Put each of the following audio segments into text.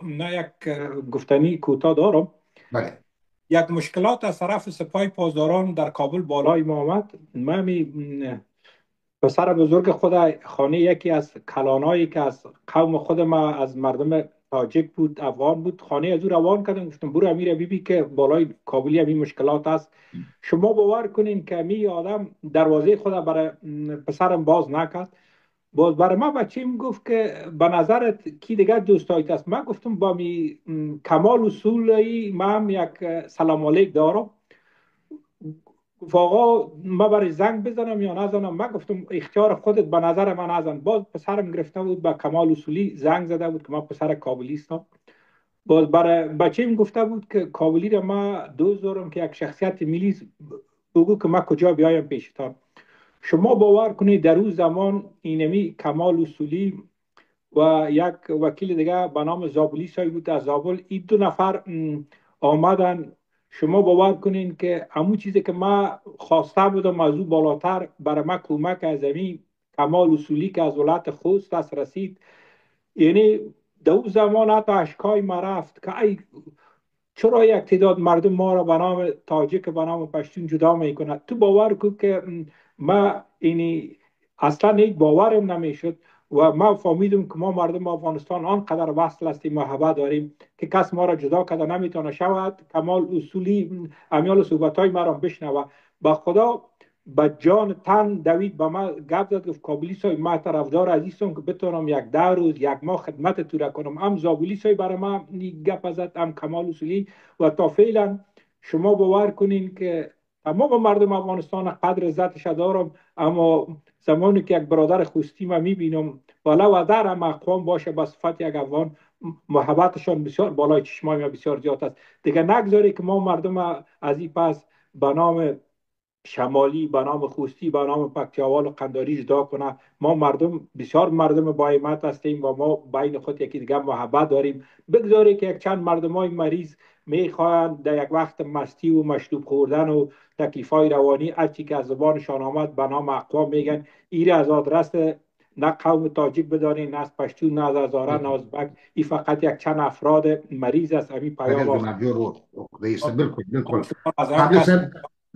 نه یک گفتنی کوتاه دارم. بله. یک مشکلات از طرف سپاه پاسداران در کابل بالای ما آمد. من پسر بزرگ خود خانه یکی از کلانایی که از قوم خود ما از مردم تاجیک بود، افغان بود، خانه از او روان کردم. گفتم برو امیر بیبی که بالای کابلی همین مشکلات است. شما باور کنین که می آدم دروازه خود برای پسرم باز نکرد. باز برای ما بچیم گفت که به نظرت کی دیگر دوستایت است. من گفتم با کمال اصولی ما هم یک سلام علیک دارم. گفت آقا ما برای زنگ بزنم یا نزنم. من گفتم اختیار خودت، به نظر من نزن. باز پسرم گرفته بود به کمال اصولی زنگ زده بود که من پسر کابلی هستم. باز برای بچه‌م گفته بود که کابلی را ما دوست دارم که یک شخصیت ملی بگو که ما کجا بیایم پیشتان. شما باور کنید در اون زمان اینمی کمال اصولی و یک وکیل دیگه به نام زابلی صاحب بود از زابل، این دو نفر آمدن. شما باور کنین که همون چیزی که ما خواسته بودم از او بالاتر برای ما کمک از این کمال اصولی که از ولایت خوست است رسید. یعنی در اون زمان حتی اشکای ما رفت که ای چرا یک تعداد مردم ما را به نام تاجیک به نام پشتون جدا میکنه. تو باور کن که ما اینی اصلا هیچ باورم نمیشد و ما فهمیدم که ما مردم افغانستان آنقدر وصل هستیم، محبت داریم که کس ما را جدا کرده نمیتونه شود. کمال اصولی امیال صحبت های ما را بشنوه. با خدا به جان تن دوید به ما گپ زد، گفت کابلی صاحب ما طرفدار عزیزم که بتونم یک 10 روز یک ماه خدمت تو را کنم. هم زابلی صاحب برای ما گپ زد، هم کمال اصولی. و تا فعلا شما باور کنین که تمام مردم افغانستان قدر عزتش دارم. اما زمانی که یک برادر خوستی ما میبینم ولو در هم اقوام باشه به صفت یک افغان، محبتشان بسیار بالای چشمای ما بسیار زیاد است. دیگه نگذاری که ما مردم از این پس به نام شمالی، به نام خوستی، به نام پکتیاوال و قنداری جدا کنه. ما مردم بسیار مردم با همت هستیم و ما بین خود یکی دیگه محبت داریم. بگذاری که یک چند مردم های مریض میخواهند در یک وقت مستی و مشروب خوردن و تکلیف های روانی هرچی که از زبانشان آمد به نام اقوام میگن. ایره از آدرس نه قوم تاجیک بدانید، نه از پشتون، نه از هزاره، نه از ازبک. این فقط یک چند افراد مریض است. همین اگر پیام جناب جور رئیس بالکل بالکل. از هم قبل کس سر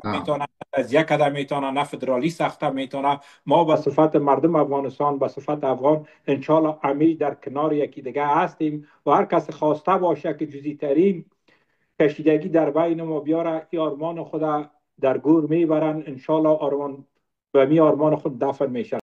میتونه از یک قدم میتونه نه فدرالی ساخته میتونه. ما به صفت مردم افغانستان، به صفت افغان انشالله امی در کنار یکی دیگه هستیم و هر کس خواسته باشه که جزی ترین کشیدگی در بین ما بیاره، ای آرمان خدا در گور میبرن. انشالله آرمان به می آرمان خود دفن میشه.